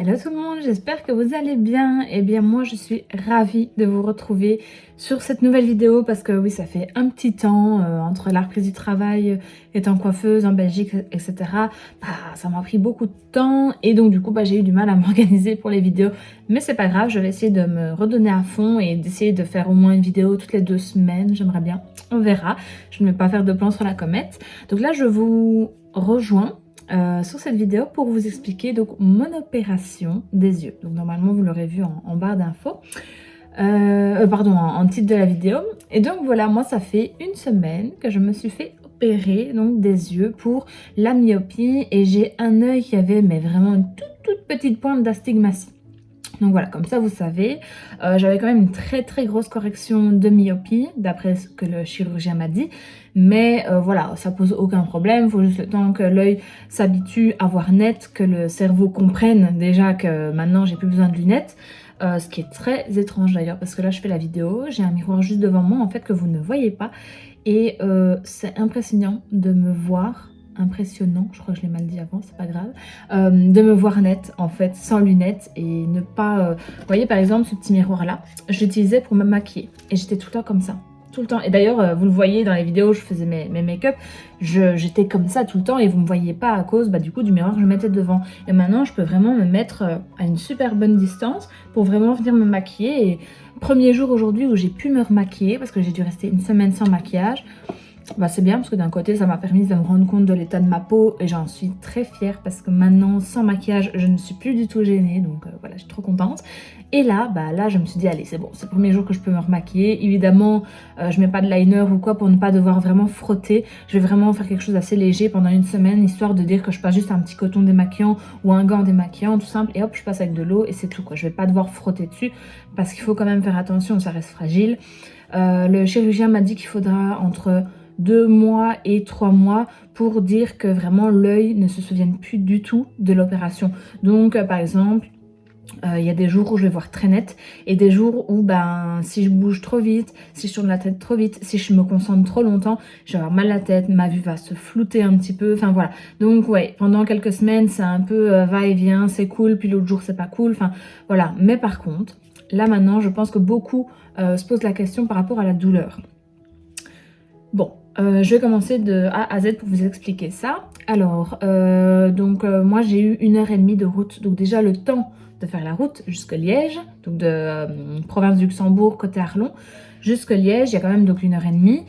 Hello tout le monde, j'espère que vous allez bien. Eh bien moi je suis ravie de vous retrouver sur cette nouvelle vidéo parce que oui ça fait un petit temps entre la reprise du travail, étant coiffeuse en Belgique etc. Ça m'a pris beaucoup de temps et donc du coup j'ai eu du mal à m'organiser pour les vidéos. Mais c'est pas grave, je vais essayer de me redonner à fond et d'essayer de faire au moins une vidéo toutes les 2 semaines, j'aimerais bien. On verra, je ne vais pas faire de plan sur la comète. Donc là je vous rejoins sur cette vidéo pour vous expliquer donc mon opération des yeux. Donc normalement vous l'aurez vu en barre d'infos, pardon en titre de la vidéo. Et donc voilà, moi ça fait une semaine que je me suis fait opérer donc des yeux pour la myopie et j'ai un œil qui avait mais vraiment une toute petite pointe d'astigmatie. Donc voilà, comme ça vous savez, j'avais quand même une très grosse correction de myopie, d'après ce que le chirurgien m'a dit. Mais voilà, ça pose aucun problème, il faut juste le temps que l'œil s'habitue à voir net, que le cerveau comprenne déjà que maintenant j'ai plus besoin de lunettes. Ce qui est très étrange d'ailleurs, parce que là je fais la vidéo, j'ai un miroir juste devant moi en fait que vous ne voyez pas. Et c'est impressionnant de me voir. Impressionnant, je crois que je l'ai mal dit avant, c'est pas grave, de me voir net en fait sans lunettes et ne pas vous voyez par exemple ce petit miroir là, je l'utilisais pour me maquiller et j'étais tout le temps comme ça, tout le temps. Et d'ailleurs vous le voyez dans les vidéos où je faisais mes make-up, j'étais comme ça tout le temps et vous me voyez pas à cause du coup du miroir que je mettais devant. Et maintenant je peux vraiment me mettre à une super bonne distance pour vraiment venir me maquiller. Et premier jour aujourd'hui où j'ai pu me remaquiller parce que j'ai dû rester une semaine sans maquillage. C'est bien parce que d'un côté ça m'a permis de me rendre compte de l'état de ma peau et j'en suis très fière parce que maintenant sans maquillage je ne suis plus du tout gênée, donc voilà, je suis trop contente. Et là, là je me suis dit allez c'est bon, c'est le premier jour que je peux me remaquiller. Évidemment je mets pas de liner ou quoi pour ne pas devoir vraiment frotter, je vais vraiment faire quelque chose d'assez léger pendant une semaine histoire de dire que je passe juste un petit coton démaquillant ou un gant démaquillant tout simple et hop je passe avec de l'eau et c'est tout quoi. Je vais pas devoir frotter dessus parce qu'il faut quand même faire attention, ça reste fragile. Le chirurgien m'a dit qu'il faudra entre 2 mois et 3 mois pour dire que vraiment l'œil ne se souvienne plus du tout de l'opération. Donc par exemple il y a des jours où je vais voir très net et des jours où si je bouge trop vite, si je tourne la tête trop vite, si je me concentre trop longtemps, je vais avoir mal à la tête, ma vue va se flouter un petit peu, enfin voilà. Donc ouais, pendant quelques semaines c'est un peu va-et-vient, c'est cool, puis l'autre jour c'est pas cool, enfin voilà. Mais par contre, là maintenant je pense que beaucoup se posent la question par rapport à la douleur. Bon, je vais commencer de A à Z pour vous expliquer ça. Alors, moi j'ai eu 1h30 de route, donc déjà le temps de faire la route jusqu'à Liège, donc de province du Luxembourg côté Arlon, jusqu'à Liège, il y a quand même donc 1h30.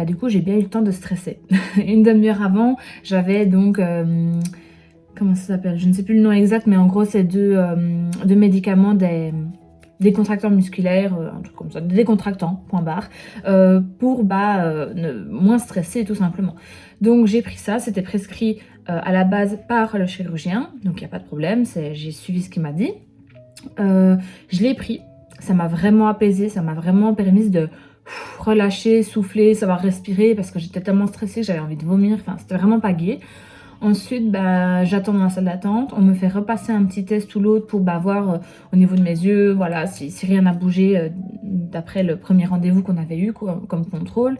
Du coup j'ai bien eu le temps de stresser. Une demi-heure avant, j'avais donc, comment ça s'appelle? Je ne sais plus le nom exact, mais en gros c'est deux médicaments, des contractants musculaires, un truc comme ça, des décontractants, point barre, pour moins stresser tout simplement. Donc j'ai pris ça, c'était prescrit à la base par le chirurgien, donc il n'y a pas de problème, j'ai suivi ce qu'il m'a dit. Je l'ai pris, ça m'a vraiment apaisé, ça m'a vraiment permis de relâcher, souffler, savoir respirer, parce que j'étais tellement stressée que j'avais envie de vomir, enfin c'était vraiment pas gai. Ensuite, j'attends dans la salle d'attente. On me fait repasser un petit test ou l'autre pour voir au niveau de mes yeux, voilà, si rien n'a bougé d'après le premier rendez-vous qu'on avait eu comme contrôle.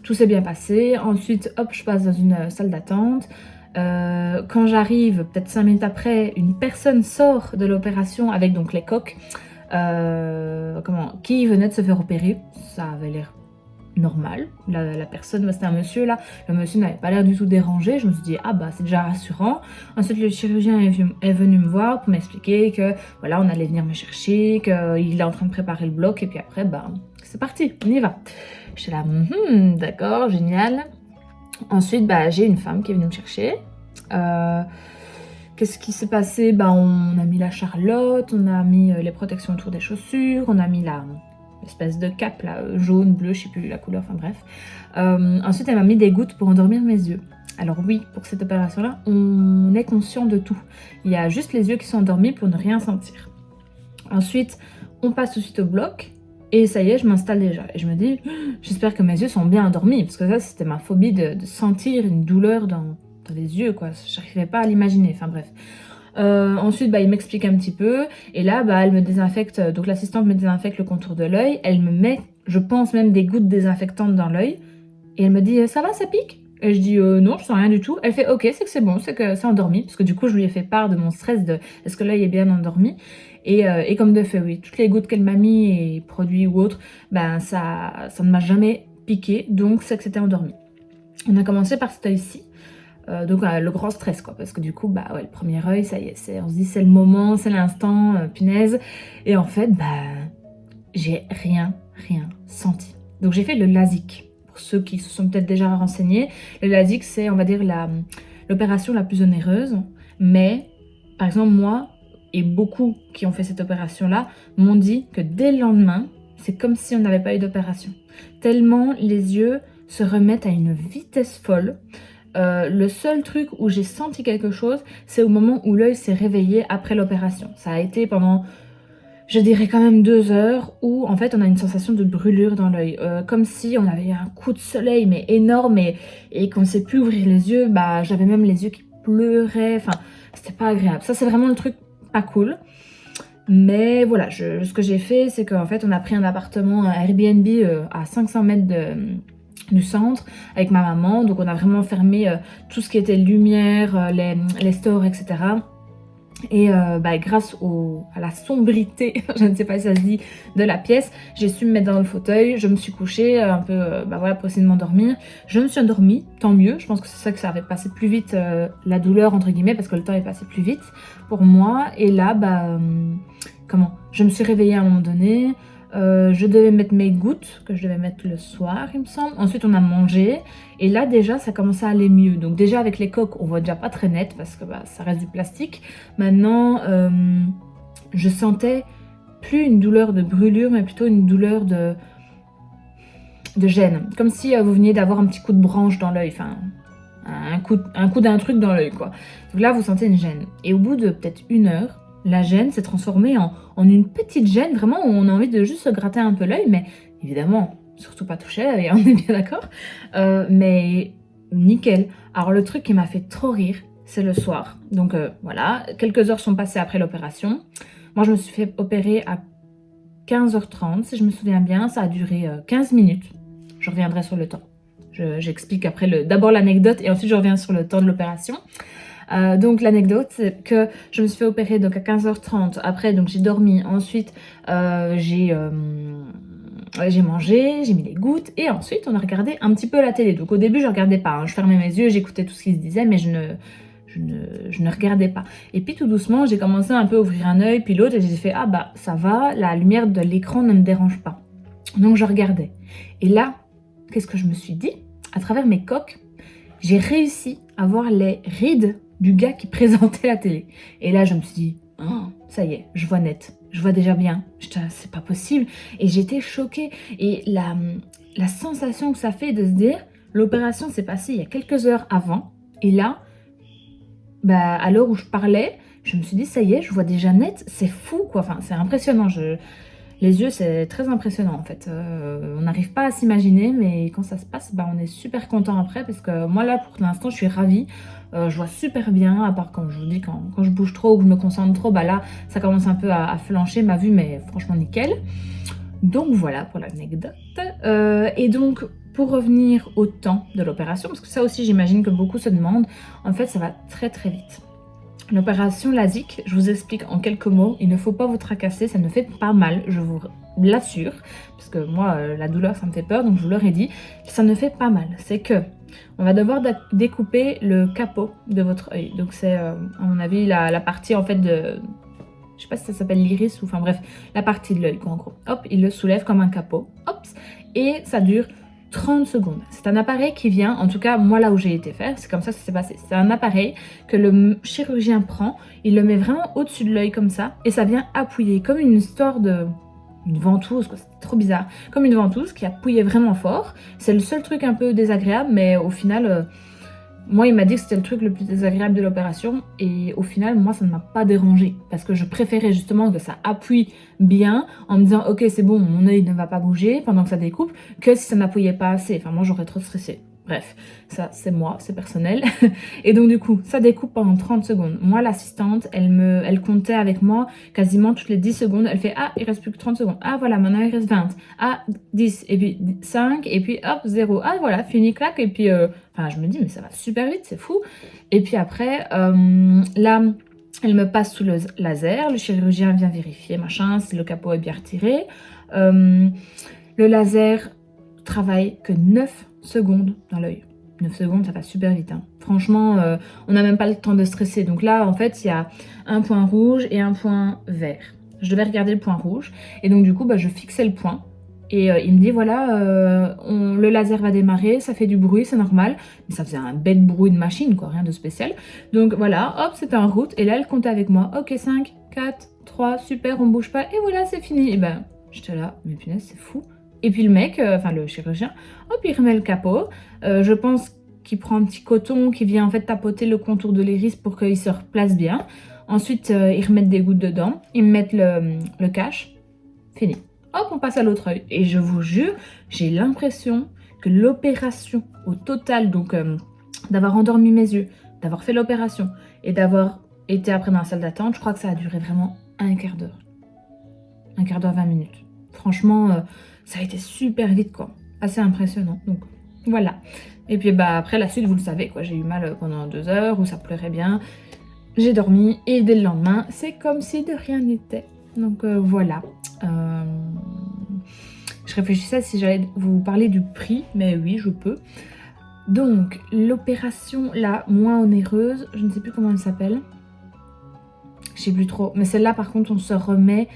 Tout s'est bien passé. Ensuite, hop, je passe dans une salle d'attente. Quand j'arrive, peut-être 5 minutes après, une personne sort de l'opération avec donc les coques qui venait de se faire opérer. Ça avait l'air normal, la personne, c'était un monsieur là, le monsieur n'avait pas l'air du tout dérangé, je me suis dit c'est déjà rassurant. Ensuite le chirurgien est venu me voir pour m'expliquer que voilà on allait venir me chercher, qu'il est en train de préparer le bloc et puis après c'est parti, on y va. J'étais là, d'accord, génial. Ensuite j'ai une femme qui est venue me chercher. Qu'est-ce qui s'est passé? On a mis la charlotte, on a mis les protections autour des chaussures, on a mis l'espèce de cape là, jaune, bleu, je sais plus la couleur, enfin bref. Ensuite elle m'a mis des gouttes pour endormir mes yeux. Alors oui, pour cette opération là, on est conscient de tout. Il y a juste les yeux qui sont endormis pour ne rien sentir. Ensuite, on passe tout de suite au bloc. Et ça y est, je m'installe déjà. Et je me dis, j'espère que mes yeux sont bien endormis. Parce que ça, c'était ma phobie de sentir une douleur dans les yeux, quoi. J'arrivais pas à l'imaginer, enfin bref. Ensuite, il m'explique un petit peu. Et là, elle me désinfecte. Donc l'assistante me désinfecte le contour de l'œil. Elle me met, je pense même, des gouttes désinfectantes dans l'œil. Et elle me dit, ça va, ça pique? Et je dis: Non, je sens rien du tout». Elle fait: «OK, c'est que c'est bon, c'est que c'est endormi», parce que du coup, je lui ai fait part de mon stress de: «Est-ce que l'œil est bien endormi?» Et comme de fait, oui, toutes les gouttes qu'elle m'a mis et produits ou autres, ben ça ne m'a jamais piqué, donc c'est que c'était endormi. On a commencé par cet œil-ci, donc le grand stress quoi, parce que du coup, bah ouais, le premier œil, ça y est, on se dit: «C'est le moment, c'est l'instant, punaise», et en fait, bah, j'ai rien senti. Donc j'ai fait le LASIK. Pour ceux qui se sont peut-être déjà renseignés, le LASIK, c'est, on va dire, l'opération la plus onéreuse, mais par exemple, moi et beaucoup qui ont fait cette opération-là m'ont dit que dès le lendemain, c'est comme si on n'avait pas eu d'opération. Tellement les yeux se remettent à une vitesse folle. Le seul truc où j'ai senti quelque chose, c'est au moment où l'œil s'est réveillé après l'opération. Ça a été pendant, je dirais quand même 2 heures, où en fait on a une sensation de brûlure dans l'œil. Comme si on avait eu un coup de soleil mais énorme et qu'on ne sait plus ouvrir les yeux. Bah, j'avais même les yeux qui pleuraient, enfin c'était pas agréable. Ça c'est vraiment le truc pas cool. Mais voilà, ce que j'ai fait, c'est qu'en fait on a pris un appartement, un Airbnb à 500 mètres du centre avec ma maman. Donc on a vraiment fermé tout ce qui était lumière, les stores, etc. Et bah, grâce à la sombrité, je ne sais pas si ça se dit, de la pièce, j'ai su me mettre dans le fauteuil, je me suis couchée un peu bah, voilà, pour essayer de m'endormir. Je me suis endormie, tant mieux, je pense que c'est ça que ça avait passé plus vite, la douleur entre guillemets, parce que le temps est passé plus vite pour moi. Et là, bah, je me suis réveillée à un moment donné, je devais mettre mes gouttes, que je devais mettre le soir il me semble. Ensuite on a mangé, et là déjà ça commençait à aller mieux. Donc déjà avec les coques on voit déjà pas très net, parce que bah, ça reste du plastique. Maintenant je sentais plus une douleur de brûlure, mais plutôt une douleur de gêne. Comme si vous veniez d'avoir un petit coup de branche dans l'œil, enfin un coup d'un truc dans l'œil quoi. Donc là vous sentez une gêne. Et au bout de peut-être 1 heure, la gêne s'est transformée en une petite gêne, vraiment, où on a envie de juste se gratter un peu l'œil, mais évidemment, surtout pas toucher, et on est bien d'accord. Mais nickel. Alors le truc qui m'a fait trop rire, c'est le soir. Donc voilà, quelques heures sont passées après l'opération. Moi, je me suis fait opérer à 15h30, si je me souviens bien. Ça a duré 15 minutes. Je reviendrai sur le temps. J'explique après d'abord l'anecdote, et ensuite je reviens sur le temps de l'opération. Donc l'anecdote, c'est que je me suis fait opérer donc à 15h30. Après, donc j'ai dormi. Ensuite, j'ai mangé, j'ai mis les gouttes, et ensuite on a regardé un petit peu la télé. Donc au début je regardais pas, hein. Je fermais mes yeux, j'écoutais tout ce qui se disait, mais je ne regardais pas. Et puis tout doucement j'ai commencé un peu à ouvrir un œil puis l'autre, et j'ai fait ah bah ça va, la lumière de l'écran ne me dérange pas. Donc je regardais. Et là, qu'est-ce que je me suis dit? À travers mes coques, j'ai réussi à voir les rides du gars qui présentait la télé. Et là, je me suis dit, oh, ça y est, je vois net. Je vois déjà bien. C'est pas possible. Et j'étais choquée. Et la sensation que ça fait de se dire, l'opération s'est passée il y a quelques heures avant. Et là, bah, à l'heure où je parlais, je me suis dit, ça y est, je vois déjà net. C'est fou, quoi. Enfin, c'est impressionnant. Les yeux, c'est très impressionnant en fait. On n'arrive pas à s'imaginer, mais quand ça se passe, bah, on est super content après, parce que moi là, pour l'instant, je suis ravie. Je vois super bien, à part quand je vous dis, quand je bouge trop ou que je me concentre trop, bah là, ça commence un peu à flancher ma vue, mais franchement nickel. Donc voilà pour l'anecdote. Et donc, pour revenir au temps de l'opération, parce que ça aussi, j'imagine que beaucoup se demandent, en fait, ça va très très vite. L'opération LASIK, je vous explique en quelques mots, il ne faut pas vous tracasser, ça ne fait pas mal, je vous l'assure, parce que moi, la douleur, ça me fait peur, donc je vous l'aurais dit, ça ne fait pas mal. C'est que on va devoir découper le capot de votre œil. Donc c'est, à mon avis, la partie en fait de... Je sais pas si ça s'appelle l'iris ou... Enfin bref, la partie de l'œil, en gros. Hop, il le soulève comme un capot. Hop, et ça dure 30 secondes. C'est un appareil qui vient, en tout cas moi là où j'ai été faire, c'est comme ça que ça s'est passé. C'est un appareil que le chirurgien prend, il le met vraiment au-dessus de l'œil comme ça, et ça vient appuyer comme une histoire de... une ventouse, quoi, c'était trop bizarre. Comme une ventouse qui appuyait vraiment fort. C'est le seul truc un peu désagréable, mais au final, moi il m'a dit que c'était le truc le plus désagréable de l'opération, et au final moi ça ne m'a pas dérangé, parce que je préférais justement que ça appuie bien, en me disant ok c'est bon, mon œil ne va pas bouger pendant que ça découpe, que si ça n'appuyait pas assez. Enfin moi j'aurais trop stressé. Bref, ça c'est moi, c'est personnel. Et donc du coup, ça découpe pendant 30 secondes. Moi, l'assistante, elle comptait avec moi quasiment toutes les 10 secondes. Elle fait, ah, il reste plus que 30 secondes. Ah voilà, maintenant il reste 20. Ah, 10, et puis 5, et puis hop, 0. Ah voilà, fini, clac. Et puis, enfin, je me dis, mais ça va super vite, c'est fou. Et puis après, là, elle me passe sous le laser. Le chirurgien vient vérifier, machin, si le capot est bien retiré. Le laser travaille que 9 secondes dans l'œil. 9 secondes, ça va super vite. Hein. Franchement, on n'a même pas le temps de stresser. Donc là, en fait, il y a un point rouge et un point vert. Je devais regarder le point rouge. Et donc, du coup, je fixais le point. Et il me dit, voilà, le laser va démarrer, ça fait du bruit, c'est normal. Mais ça faisait un bête bruit de machine, quoi, rien de spécial. Donc voilà, hop, c'était en route. Et là, elle comptait avec moi. Ok, 5, 4, 3, super, on bouge pas. Et voilà, c'est fini. Et ben, j'étais là, mais punaise, c'est fou. Et puis le mec, enfin le chirurgien, hop, il remet le capot. Je pense qu'il prend un petit coton qui vient en fait tapoter le contour de l'iris pour qu'il se replace bien. Ensuite, ils remettent des gouttes dedans, ils mettent le cache. Fini. Hop, on passe à l'autre œil. Et je vous jure, j'ai l'impression que l'opération au total, donc d'avoir endormi mes yeux, d'avoir fait l'opération et d'avoir été après dans la salle d'attente, je crois que ça a duré vraiment un quart d'heure. Un quart d'heure, 20 minutes. Franchement, ça a été super vite, quoi. Assez impressionnant. Donc, voilà. Et puis, après, la suite, vous le savez, quoi. J'ai eu mal pendant 2 heures où ça pleurait bien. J'ai dormi et dès le lendemain, c'est comme si de rien n'était. Donc, voilà. Je réfléchissais si j'allais vous parler du prix, mais oui, je peux. Donc, l'opération, là, moins onéreuse, je ne sais plus comment elle s'appelle. Je sais plus trop. Mais celle-là, par contre, on se remet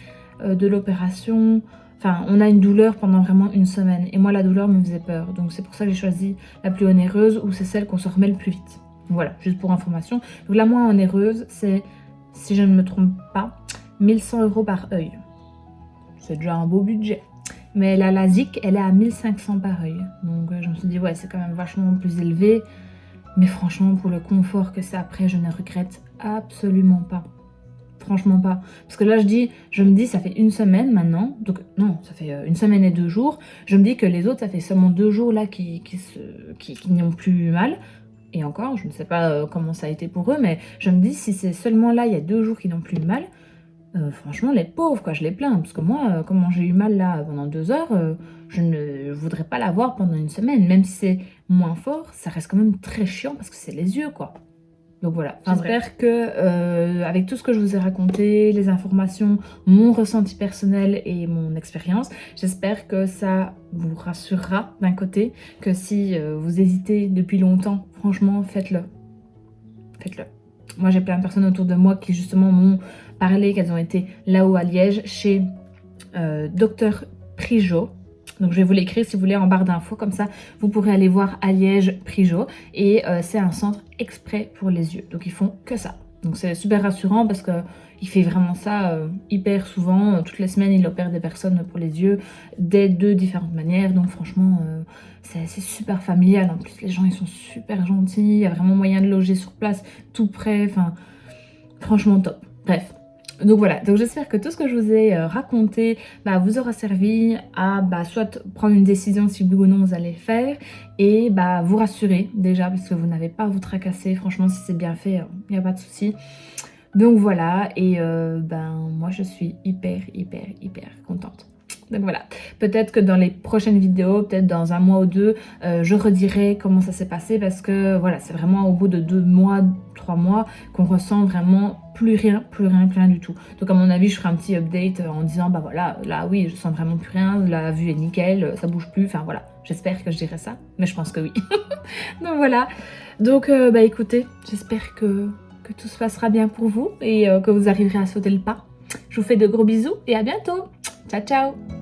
de l'opération. Enfin, on a une douleur pendant vraiment 1 semaine. Et moi, la douleur me faisait peur. Donc, c'est pour ça que j'ai choisi la plus onéreuse, ou c'est celle qu'on se remet le plus vite. Voilà, juste pour information. Donc, la moins onéreuse, c'est, si je ne me trompe pas, 1100 € par œil. C'est déjà un beau budget. Mais la LASIK, elle est à 1500 par œil. Donc, je me suis dit, ouais, c'est quand même vachement plus élevé. Mais franchement, pour le confort que c'est après, je ne regrette absolument pas. Franchement pas. Parce que là, je me dis, ça fait 1 semaine maintenant. Donc, non, ça fait 1 semaine et 2 jours. Je me dis que les autres, ça fait seulement 2 jours là qui n'ont plus mal. Et encore, je ne sais pas comment ça a été pour eux, mais je me dis, si c'est seulement là, il y a 2 jours qui n'ont plus mal, franchement, les pauvres, quoi, je les plains. Parce que moi, comment j'ai eu mal là pendant 2 heures, je ne voudrais pas l'avoir pendant 1 semaine. Même si c'est moins fort, ça reste quand même très chiant parce que c'est les yeux, quoi. Donc voilà, j'espère que avec tout ce que je vous ai raconté, les informations, mon ressenti personnel et mon expérience, j'espère que ça vous rassurera d'un côté, que si vous hésitez depuis longtemps, franchement, faites-le. Faites-le. Moi, j'ai plein de personnes autour de moi qui justement m'ont parlé qu'elles ont été là-haut à Liège chez Dr Prigeau. Donc je vais vous l'écrire si vous voulez en barre d'infos, comme ça vous pourrez aller voir à Liège Prigeau. Et c'est un centre exprès pour les yeux, donc ils font que ça. Donc c'est super rassurant parce qu'il fait vraiment ça hyper souvent. Toutes les semaines il opère des personnes pour les yeux de différentes manières. Donc franchement c'est super familial. En plus les gens ils sont super gentils, il y a vraiment moyen de loger sur place tout près. Enfin franchement top. Bref. Donc voilà, donc j'espère que tout ce que je vous ai raconté vous aura servi à soit prendre une décision si oui ou non vous allez le faire et vous rassurer déjà parce que vous n'avez pas à vous tracasser. Franchement, si c'est bien fait, il n'y a pas de souci. Donc voilà, et moi je suis hyper contente. Donc voilà, peut-être que dans les prochaines vidéos, peut-être dans 1 mois ou 2, je redirai comment ça s'est passé parce que voilà, c'est vraiment au bout de 2 mois, 3 mois qu'on ressent vraiment plus rien du tout. Donc à mon avis, je ferai un petit update en disant voilà, là oui, je sens vraiment plus rien, la vue est nickel, ça bouge plus, enfin voilà. J'espère que je dirai ça, mais je pense que oui. Donc voilà, donc écoutez, j'espère que tout se passera bien pour vous et que vous arriverez à sauter le pas. Je vous fais de gros bisous et à bientôt. Ciao ciao.